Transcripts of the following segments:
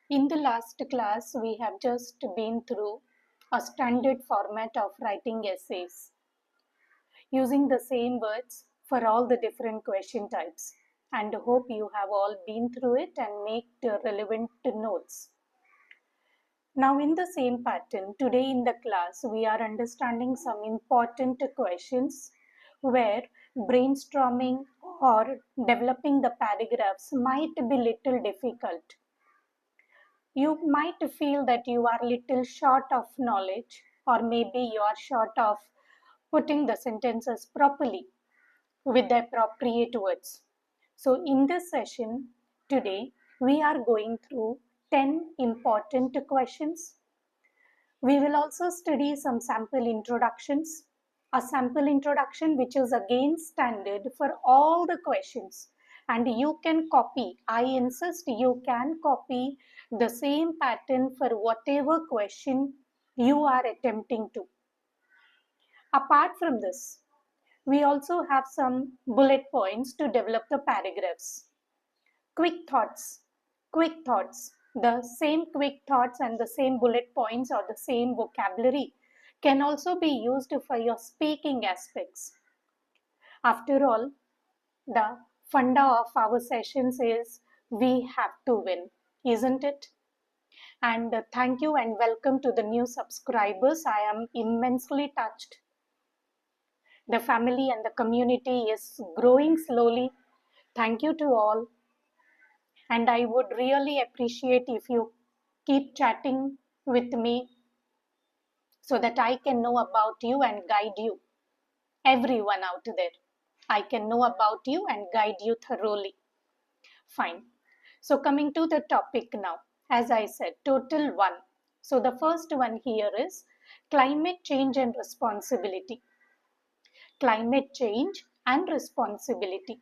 In the last class, we have just been through a standard format of writing essays using the same words for all the different question types. And hope you have all been through it and make the relevant notes. Now, in the same pattern, today in the class, we are understanding some important questions where brainstorming or developing the paragraphs might be little difficult. You might feel that you are little short of knowledge, or maybe you are short of putting the sentences properly with the appropriate words. So, in this session today, we are going through 10 important questions. We will also study some sample introductions. A sample introduction which is again standard for all the questions, and you can copy. I insist you can copy the same pattern for whatever question you are attempting to. Apart from this, we also have some bullet points to develop the paragraphs. Quick thoughts. Quick thoughts. The same quick thoughts and the same bullet points or the same vocabulary can also be used for your speaking aspects. After all, the funda of our sessions is we have to win, isn't it? And thank you and welcome to the new subscribers. I am immensely touched. The family and the community is growing slowly. Thank you to all. And I would really appreciate if you keep chatting with me so that I can know about you and guide you. Everyone out there, I can know about you and guide you thoroughly. Fine. So, coming to the topic now, as I said, total one. So, the first one here is climate change and responsibility. Climate change and responsibility.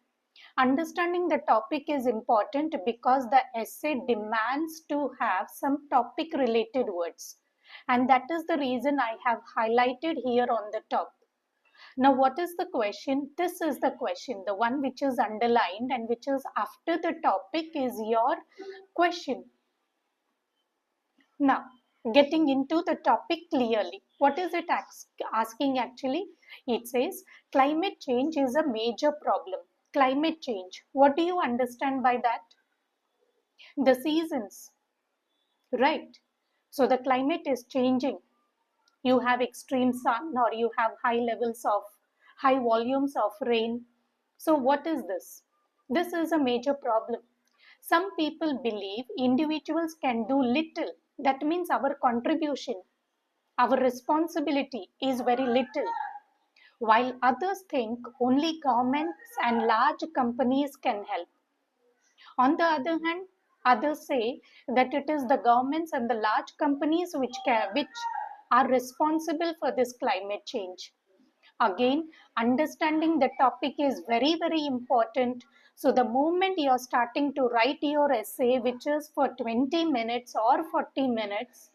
Understanding the topic is important because the essay demands to have some topic related words, and that is the reason I have highlighted here on the top. Now, what is the question? This is the question, the one which is underlined and which is after the topic is your question. Now, getting into the topic clearly, what is it asking actually? It says climate change is a major problem. Climate change, what do you understand by that? The seasons, right? So the climate is changing. You have extreme sun or you have high volumes of rain. So what is this? This is a major problem. Some people believe individuals can do little. That means our contribution, our responsibility is very little, while others think only governments and large companies can help. On the other hand, others say that it is the governments and the large companies which are responsible for this climate change. Again, understanding the topic is very, very important. So, the moment you are starting to write your essay, which is for 20 minutes or 40 minutes,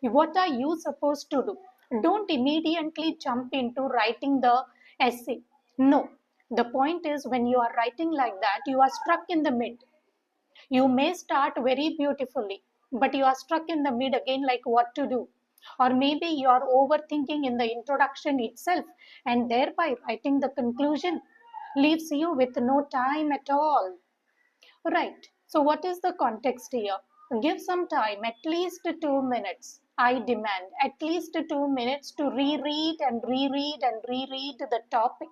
what are you supposed to do? Don't immediately jump into writing the essay. No. The point is, when you are writing like that, you are struck in the mid. You may start very beautifully, but you are struck in the mid again, like what to do. Or maybe you are overthinking in the introduction itself, and thereby writing the conclusion leaves you with no time at all. Right. So, what is the context here? Give some time, at least 2 minutes. I demand at least 2 minutes to reread and reread and reread the topic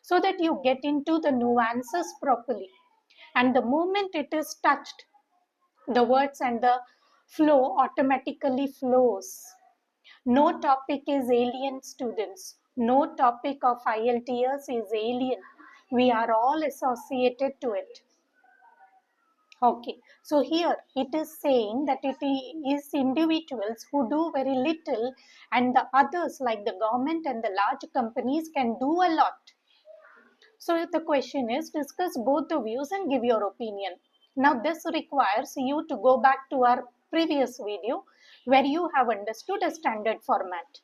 so that you get into the nuances properly. And the moment it is touched, the words and the flow automatically flows. No topic is alien, students. No topic of IELTS is alien. We are all associated to it. Okay, so here it is saying that it is individuals who do very little and the others like the government and the large companies can do a lot. So the question is discuss both the views and give your opinion. Now this requires you to go back to our previous video where you have understood a standard format.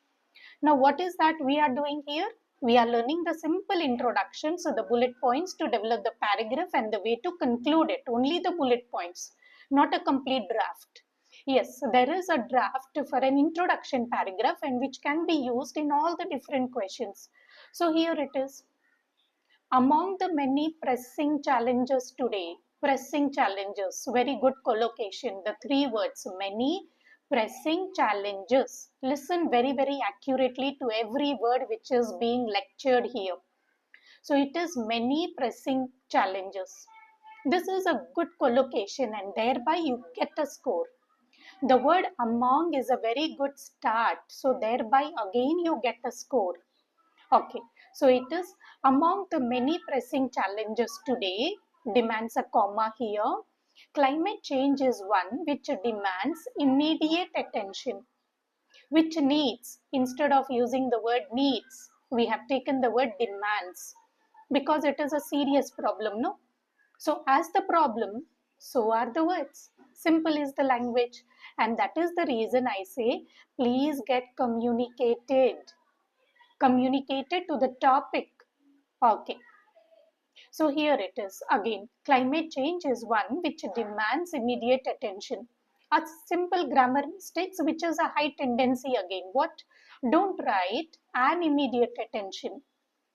Now what is that we are doing here? We are learning the simple introduction, so the bullet points to develop the paragraph and the way to conclude it, only the bullet points. not a complete draft. Yes, there is a draft for an introduction paragraph and which can be used in all the different questions. So here it is. Among the many pressing challenges today, pressing challenges, very good collocation, the three words, many pressing challenges. Listen very, very accurately to every word which is being lectured here. So it is many pressing challenges. This is a good collocation and thereby you get a score. The word among is a very good start. So thereby again you get a score. Okay, so it is among the many pressing challenges today, demands a comma here. Climate change is one which demands immediate attention, which needs, instead of using the word needs, we have taken the word demands because it is a serious problem, no? So, as the problem, so are the words. Simple is the language, and that is the reason I say please get communicated to the topic. Okay, so here it is again. Climate change is one which demands immediate attention. A simple grammar mistakes, which is a high tendency again. What? Don't write an immediate attention.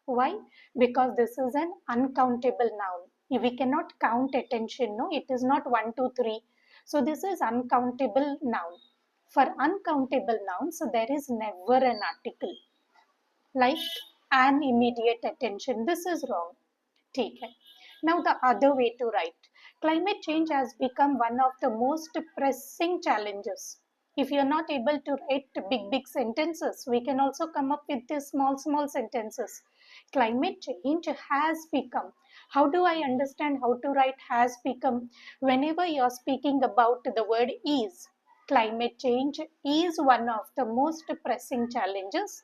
Why? Because this is an uncountable noun. We cannot count attention. No, it is not 1, 2, 3. So this is uncountable noun. For uncountable nouns, there is never an article like an immediate attention. This is wrong. Take it. Now the other way to write. Climate change has become one of the most pressing challenges. If you are not able to write big sentences, we can also come up with these small sentences. Climate change has become. How do I understand how to write has become? Whenever you are speaking about the word is, climate change is one of the most pressing challenges,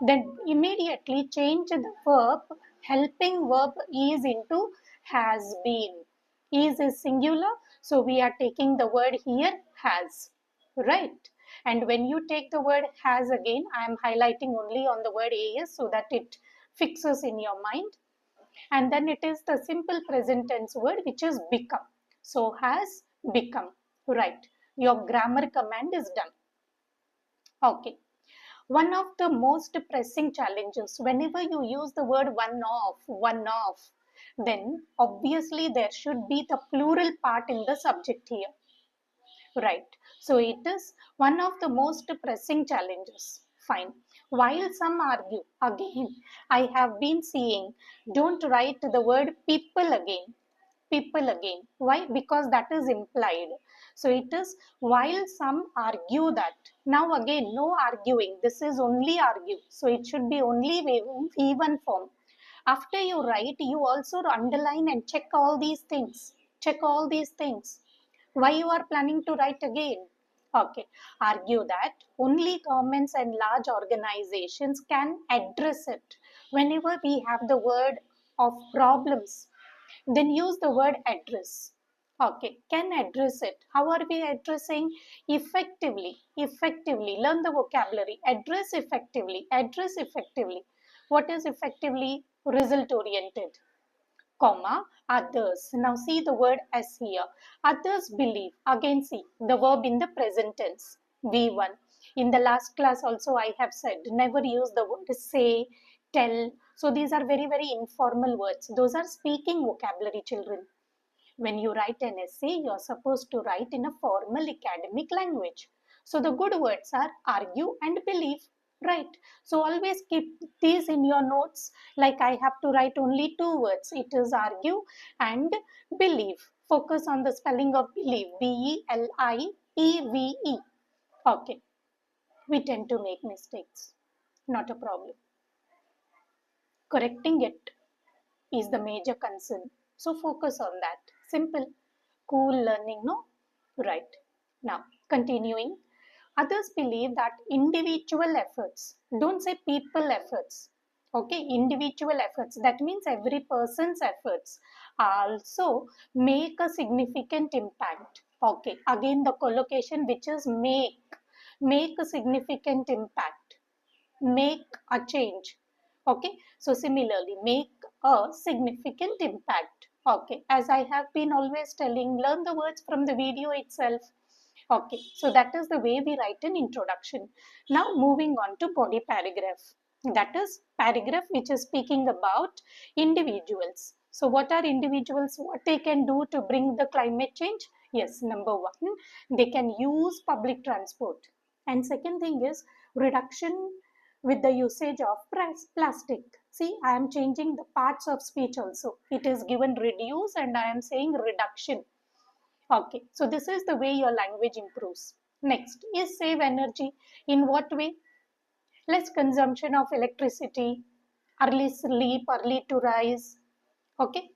then immediately change the verb, helping verb is into has been. Is singular, so we are taking the word here has, right? And when you take the word has again, I am highlighting only on the word as so that it fixes in your mind. And then it is the simple present tense word which is become. So has become, right? Your grammar command is done. Okay. One of the most pressing challenges, whenever you use the word one of, then obviously there should be the plural part in the subject here, right? So it is one of the most pressing challenges. Fine. While some argue, again, I have been seeing, don't write the word people again. People again. Why? Because that is implied. So it is while some argue that. Now again, no arguing. This is only argue. So it should be only V1 form. After you write, you also underline and check all these things. Check all these things. Why you are planning to write again? Okay. Argue that only governments and large organizations can address it. Whenever we have the word of problems, then use the word address. Okay, can address it. How are we addressing? Effectively. Learn the vocabulary. Address effectively. Address effectively. What is effectively? Result oriented. Comma, others. Now see the word as here. Others believe. Again see the verb in the present tense. V1. In the last class also I have said never use the word say, tell. So these are very, very informal words. Those are speaking vocabulary, children. When you write an essay, you're supposed to write in a formal academic language. So the good words are argue and believe, right? So always keep these in your notes. Like I have to write only two words. It is argue and believe. Focus on the spelling of believe. Believe. Okay. We tend to make mistakes. Not a problem. Correcting it is the major concern. So focus on that. Simple, cool learning, no? Right. Now, continuing. Others believe that individual efforts, don't say people efforts, okay? Individual efforts, that means every person's efforts also make a significant impact. Okay, again the collocation which is make a significant impact, make a change. Okay, so similarly, make a significant impact. Okay, as I have been always telling, learn the words from the video itself. Okay, so that is the way we write an introduction. Now moving on to body paragraph. That is paragraph which is speaking about individuals. So what are individuals? What they can do to bring the climate change? Yes, number one, they can use public transport. And second thing is reduction with the usage of plastic. See, I am changing the parts of speech also. It is given reduce and I am saying reduction. Okay, so this is the way your language improves. Next is save energy. In what way? Less consumption of electricity, early sleep, early to rise. Okay,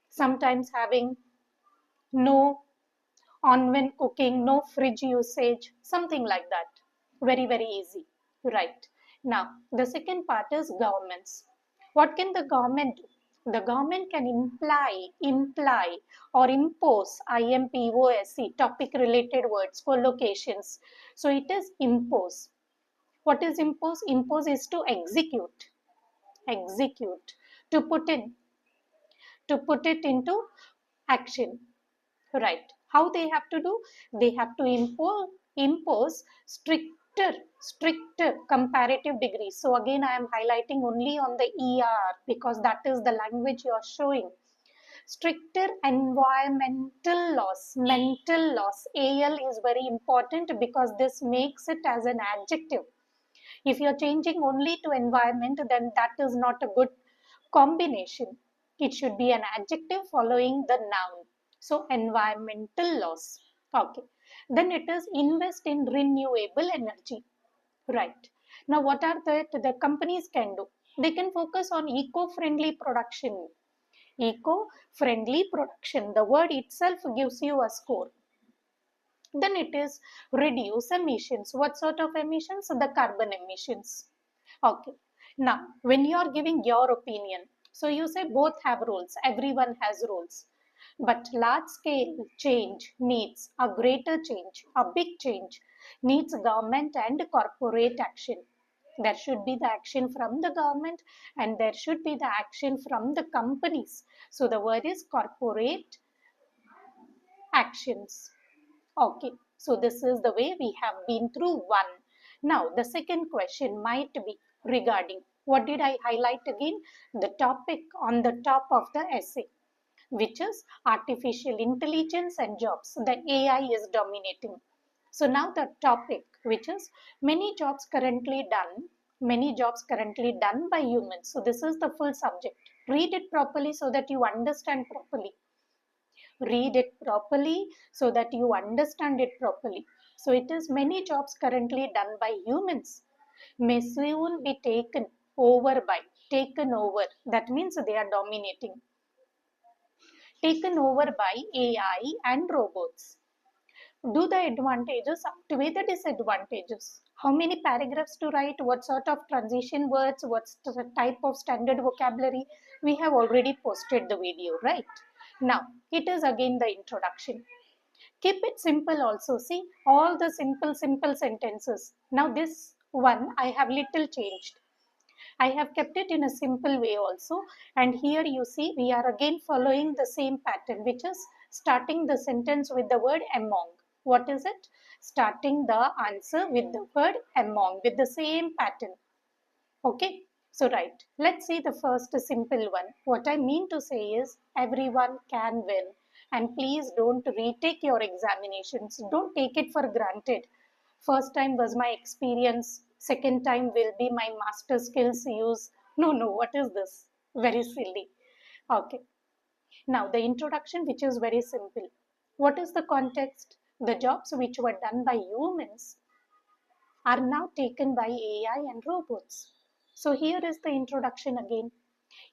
sometimes having no on when cooking, no fridge usage, something like that. Very, very easy. Right. Now, the second part is governments. What can the government do? The government can imply or impose IMPOSE, topic related words for locations. So it is impose. What is impose? Impose is to execute, to put in, to put it into action. Right. How they have to do? They have to impose stricter comparative degrees. So again, I am highlighting only on the ER because that is the language you are showing. Stricter environmental laws, mental laws. AL is very important because this makes it as an adjective. If you're changing only to environment, then that is not a good combination. It should be an adjective following the noun. So environmental laws. Okay. Then it is invest in renewable energy. Right. Now what are the companies can do? They can focus on eco-friendly production. Eco-friendly production. The word itself gives you a score. Then it is reduce emissions. What sort of emissions? The carbon emissions. Okay. Now, when you are giving your opinion, so you say both have roles, everyone has roles. But large scale change needs a greater change, a big change needs government and corporate action. There should be the action from the government and there should be the action from the companies. So the word is corporate actions. Okay, so this is the way we have been through one. Now, the second question might be regarding what did I highlight again? The topic on the top of the essay, which is artificial intelligence and jobs. The AI is dominating. So, now the topic, which is many jobs currently done by humans. So, this is the full subject. Read it properly so that you understand properly. Read it properly so that you understand it properly. So it is many jobs currently done by humans may soon be taken over. That means they are dominating. Taken over by AI and robots. Do the advantages outweigh the disadvantages? How many paragraphs to write? What sort of transition words? What's the type of standard vocabulary? We have already posted the video, right? Now, it is again the introduction. Keep it simple also. See, all the simple sentences. Now, this one I have little changed. I have kept it in a simple way also. And here you see we are again following the same pattern, which is starting the sentence with the word among. What is it? Starting the answer with the word among with the same pattern. Okay. So right, let's see the first simple one. What I mean to say is everyone can win. And please don't retake your examinations. Don't take it for granted. First time was my experience. Second time will be my master skills use. No, no, what is this? Very silly. Okay. Now the introduction, which is very simple. What is the context? The jobs which were done by humans are now taken by AI and robots. So here is the introduction again.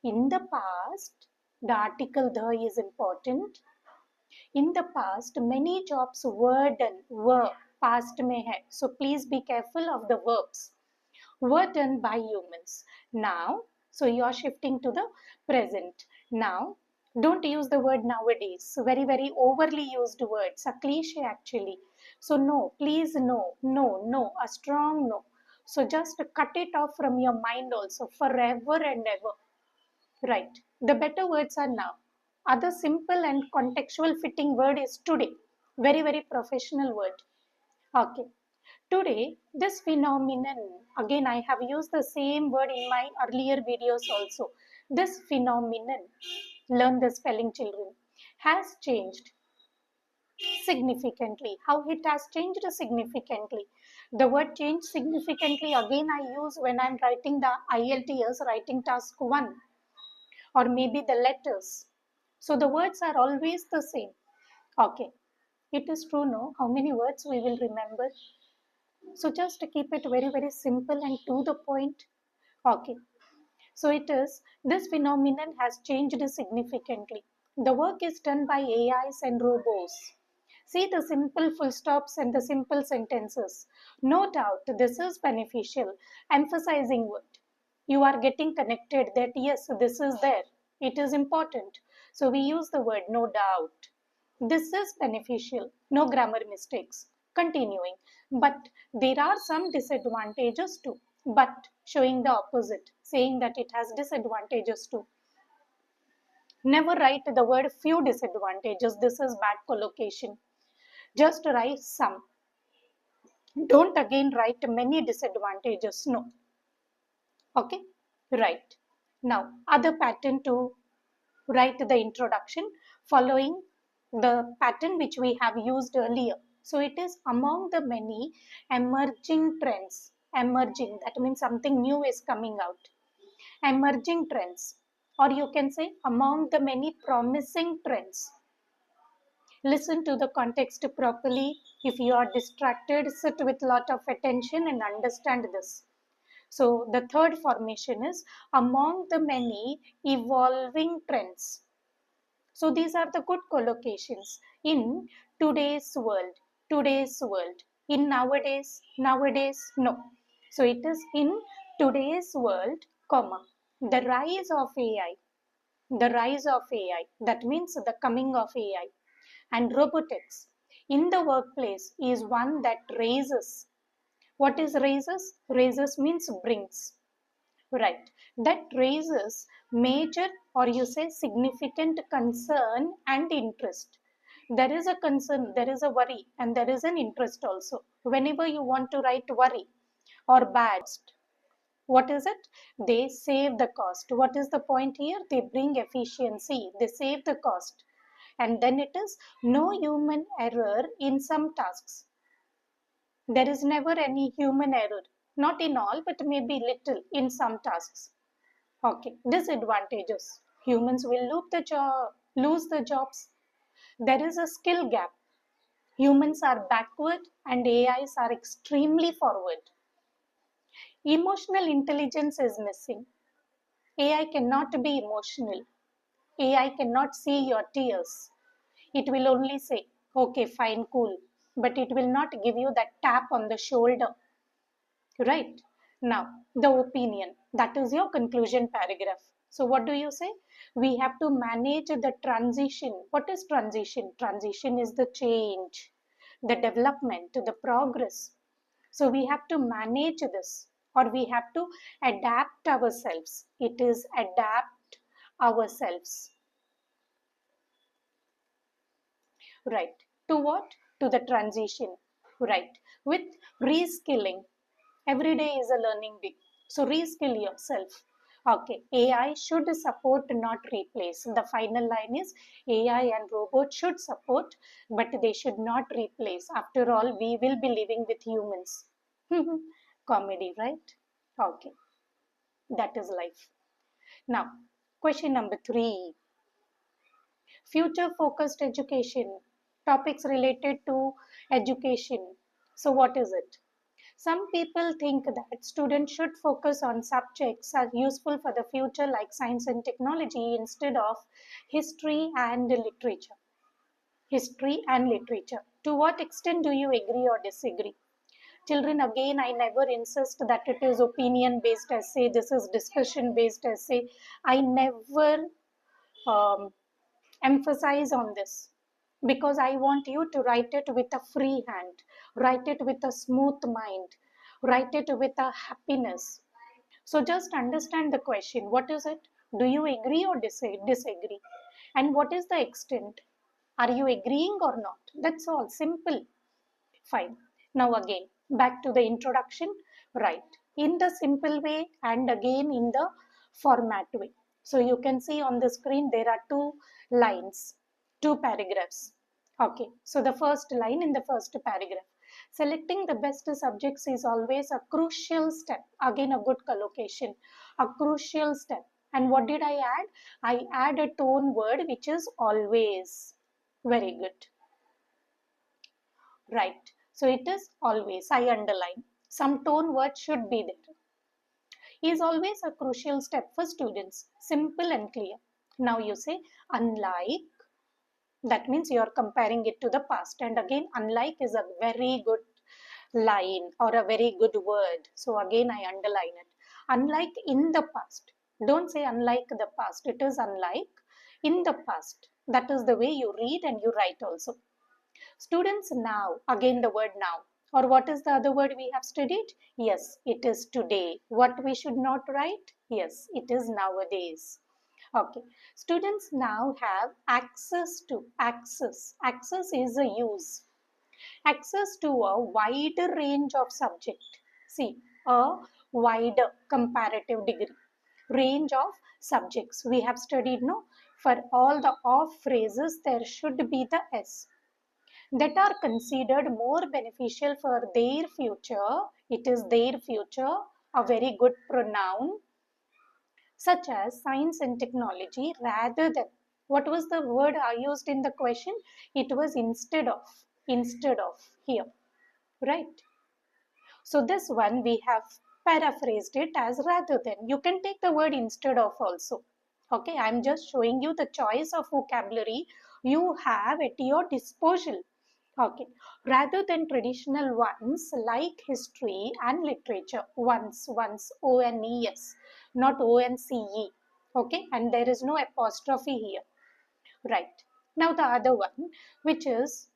In the past, the article the is important. In the past, many jobs were past mein hai. So please be careful of the verbs. Were done by humans. Now, so you are shifting to the present. Now, don't use the word nowadays. Very, very overly used words. A cliche actually. So no, please no, no, no, a strong no. So just cut it off from your mind also forever and ever. Right. The better words are now. Other simple and contextual fitting word is today. Very, very professional word. Okay. Today, this phenomenon, again, I have used the same word in my earlier videos also. This phenomenon, learn the spelling children, has changed significantly. How it has changed significantly? The word change significantly again I use when I'm writing the IELTS writing task 1 or maybe the letters. So the words are always the same. Okay, it is true, no? How many words we will remember? So just keep it very, very simple and to the point. Okay, so it is, this phenomenon has changed significantly. The work is done by AIs and robots. See the simple full stops and the simple sentences. No doubt this is beneficial. Emphasizing word. You are getting connected that yes, this is there. It is important. So we use the word no doubt. This is beneficial. No grammar mistakes. Continuing. But there are some disadvantages too. But showing the opposite, saying that it has disadvantages too. Never write the word few disadvantages. This is bad collocation. Just write some. Don't again write many disadvantages. No. Okay? Right. Now, other pattern to write the introduction following the pattern which we have used earlier. So it is among the many emerging trends. Emerging, that means something new is coming out. Emerging trends, or you can say among the many promising trends. Listen to the context properly. If you are distracted, sit with lot of attention and understand this. So the third formation is among the many evolving trends. So these are the good collocations in today's world. Today's world. In nowadays, nowadays, no. So it is in today's world, comma, the rise of AI. The rise of AI. That means the coming of AI and robotics in the workplace is one that raises. What is raises? Raises means brings. Right. That raises major or you say significant concern and interest. There is a concern, there is a worry, and there is an interest also. Whenever you want to write worry or bad, what is it? They save the cost. What is the point here? They bring efficiency, they save the cost. And then it is no human error in some tasks. There is never any human error, not in all, but maybe little in some tasks. Okay, disadvantages. Humans will lose the jobs. There is a skill gap. Humans are backward and AIs are extremely forward. Emotional intelligence is missing. AI cannot be emotional. AI cannot see your tears. It will only say, okay, fine, cool. But it will not give you that tap on the shoulder. Right? Now, the opinion. That is your conclusion paragraph. So, what do you say? We have to manage the transition. What is transition? Transition is the change, the development, the progress. So, we have to manage this or we have to adapt ourselves. It is adapt ourselves. Right. To what? To the transition. Right. With reskilling. Every day is a learning day. So reskill yourself. Okay. AI should support, not replace. The final line is AI and robots should support, but they should not replace. After all, we will be living with humans. Comedy, right? Okay. That is life. Now, question number 3. Future focused education, topics related to education. So what is it? Some people think that students should focus on subjects as useful for the future like science and technology instead of history and literature. History and literature. To what extent do you agree or disagree? Children, again, I never insist that it is opinion based essay, this is discussion based essay. I never um, emphasize on this because I want you to write it with a free hand, write it with a smooth mind, write it with a happiness. So just understand the question. What is it? Do you agree or disagree? And what is the extent? Are you agreeing or not? That's all, simple. Fine. Now again, back to the introduction. Right. In the simple way and again in the format way. So you can see on the screen there are two lines, two paragraphs. Okay. So the first line in the first paragraph. Selecting the best subjects is always a crucial step. Again, a good collocation. A crucial step. And what did I add? I add a tone word which is always. Very good. Right. So it is always, I underline. Some tone word should be there. Is always a crucial step for students. Simple and clear. Now you say unlike. That means you are comparing it to the past. And again, unlike is a very good line or a very good word. So again, I underline it. Unlike in the past. Don't say unlike the past. It is unlike in the past. That is the way you read and you write also. Students now, again the word now. Or what is the other word we have studied? Yes, it is today. What we should not write? Yes, it is nowadays. Okay. Students now have access to, access. Access is a use. Access to a wider range of subject. See, a wider comparative degree. Range of subjects. We have studied, no? For all the off phrases, there should be the S that are considered more beneficial for their future. It is their future, a very good pronoun, such as science and technology, rather than, what was the word I used in the question? It was instead of here, right? So this one we have paraphrased it as rather than. You can take the word instead of also. Okay, I'm just showing you the choice of vocabulary you have at your disposal. Okay, rather than traditional ones like history and literature. Once, O-N-E-S, not O-N-C-E. Okay, and there is no apostrophe here. Right. Now the other one, which is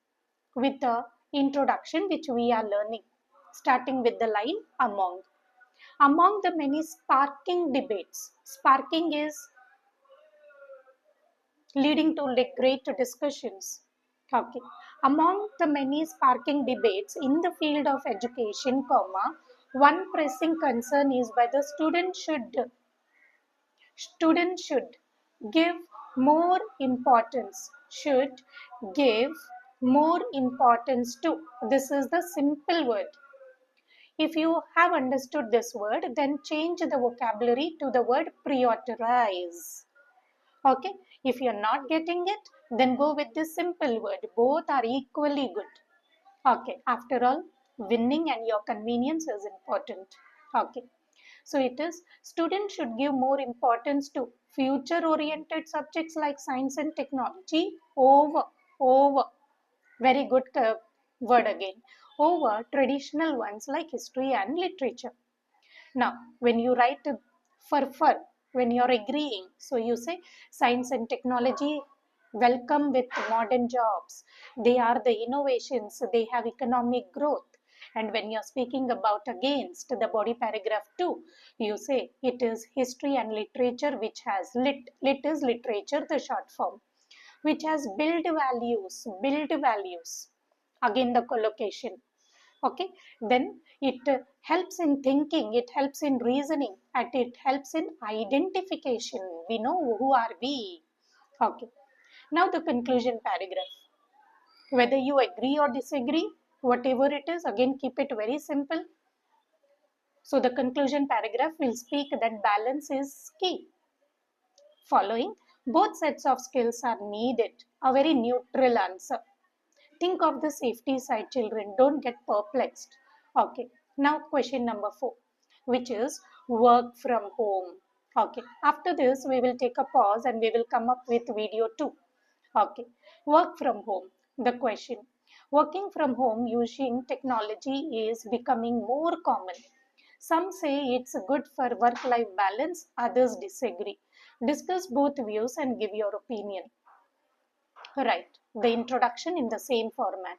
with the introduction which we are learning, starting with the line among. Among the many sparking debates, sparking is leading to great discussions. Okay. Among the many sparking debates in the field of education, comma, one pressing concern is whether students give more importance should give more importance to. This is the simple word. If you have understood this word, then change the vocabulary to the word prioritize. Okay, if you're not getting it, then go with this simple word. Both are equally good. Okay, after all, winning and your convenience is important. Okay, so it is students should give more importance to future oriented subjects like science and technology over very good word again, over traditional ones like history and literature. Now, when you write for, when you're agreeing, so you say science and technology welcome with modern jobs. They are the innovations, they have economic growth. And when you're speaking about against the body paragraph 2, you say it is history and literature which has lit is literature, the short form, which has build values. Again, the collocation. Okay, then it helps in thinking, it helps in reasoning, and it helps in identification. We know who are we. Okay, now the conclusion paragraph. Whether you agree or disagree, whatever it is, again keep it very simple. So the conclusion paragraph will speak that balance is key. Following, both sets of skills are needed. A very neutral answer. Think of the safety side, children. Don't get perplexed. Okay. Now question number 4, which is work from home. Okay. After this, we will take a pause and we will come up with video 2. Okay. Work from home. The question. Working from home using technology is becoming more common. Some say it's good for work-life balance, others disagree. Discuss both views and give your opinion. Right, the introduction in the same format.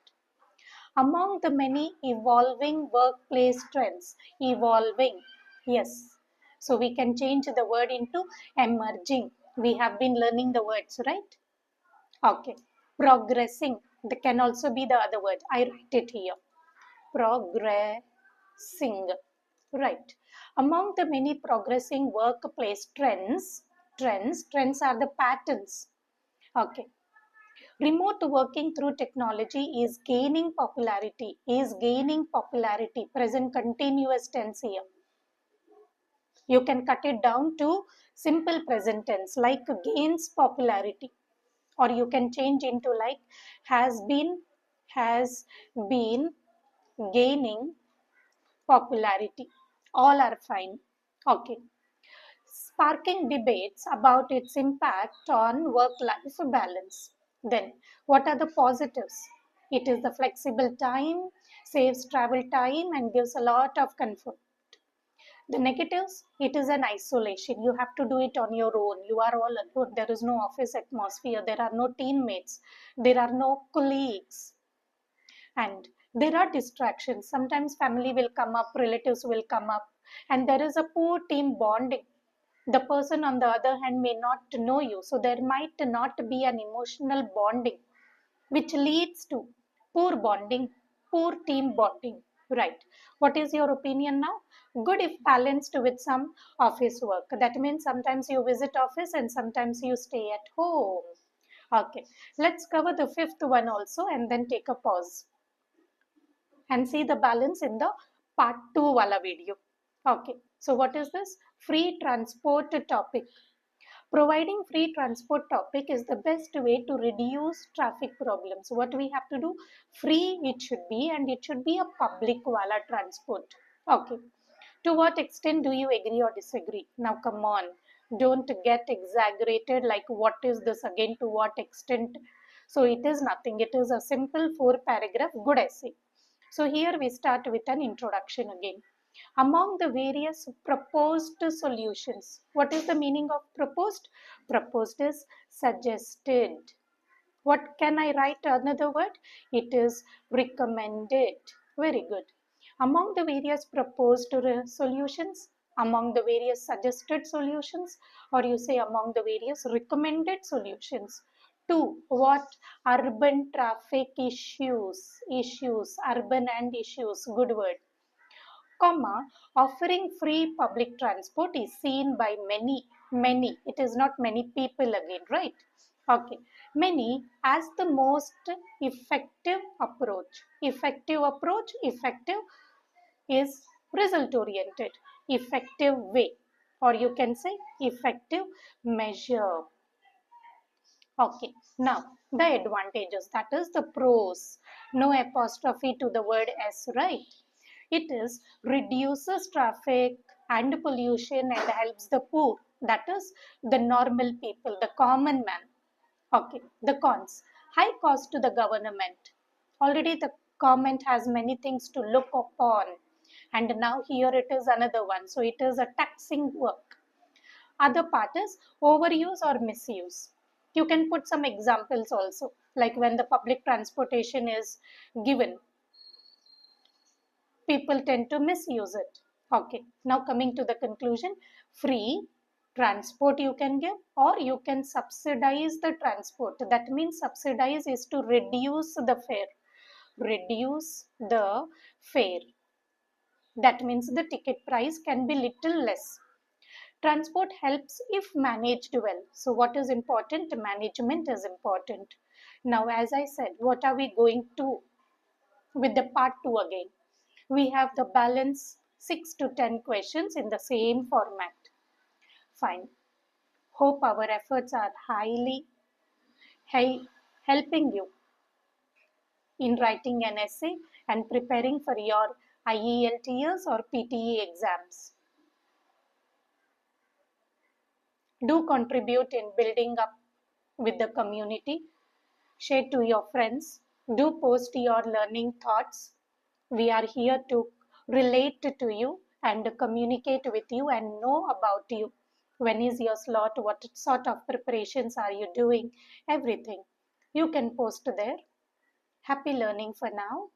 Among the many evolving workplace trends, evolving, yes. So we can change the word into emerging. We have been learning the words, right? Okay. Progressing. That can also be the other word. I write it here. Progressing. Right. Among the many progressing workplace trends are the patterns. Okay. Remote working through technology is gaining popularity. Present continuous tense here. You can cut it down to simple present tense like gains popularity, or you can change into like has been gaining popularity. All are fine. Okay. Sparking debates about its impact on work life balance. Then, what are the positives? It is the flexible time, saves travel time, and gives a lot of comfort. The negatives, it is an isolation. You have to do it on your own. You are all alone. There is no office atmosphere. There are no teammates. There are no colleagues. And there are distractions. Sometimes family will come up, relatives will come up, and there is a poor team bonding. The person on the other hand may not know you, so there might not be an emotional bonding, which leads to poor bonding, poor team bonding. Right. What is your opinion now? Good if balanced with some office work. That means sometimes you visit office and sometimes you stay at home. Okay. Let's cover the fifth one also and then take a pause and see the balance in the part 2 wala video. Okay, so what is this? Free transport topic. Providing free transport topic is the best way to reduce traffic problems. What we have to do? Free it should be, and it should be a public wala transport. Okay. To what extent do you agree or disagree? Now come on. Don't get exaggerated like what is this again, to what extent. So it is nothing. It is a simple 4 paragraph good essay. So here we start with an introduction again. Among the various proposed solutions, what is the meaning of proposed? Proposed is suggested. What can I write another word? It is recommended. Very good. Among the various proposed solutions, among the various suggested solutions, or you say among the various recommended solutions. Two, what? Urban traffic issues, urban and issues, good word. Comma, offering free public transport is seen by many, it is not many people again, right? Okay, many as the most effective approach. Effective is result oriented, effective way, or you can say effective measure. Okay, now the advantages, that is the pros. No apostrophe to the word S, right? It is reduces traffic and pollution and helps the poor, that is the normal people, the common man. Okay, the cons. High cost to the government. Already the government has many things to look upon, and now here it is another one. So it is a taxing work. Other part is overuse or misuse. You can put some examples also, like when the public transportation is given, people tend to misuse it. Okay, now coming to the conclusion, free transport you can give, or you can subsidize the transport. That means subsidize is to reduce the fare. Reduce the fare. That means the ticket price can be little less. Transport helps if managed well. So what is important? Management is important. Now, as I said, what are we going to with the part 2 again? We have the balance 6 to 10 questions in the same format. Fine. Hope our efforts are highly helping you in writing an essay and preparing for your IELTS or PTE exams. Do contribute in building up with the community. Share to your friends. Do post your learning thoughts. We are here to relate to you and communicate with you and know about you. When is your slot? What sort of preparations are you doing? Everything. You can post there. Happy learning for now.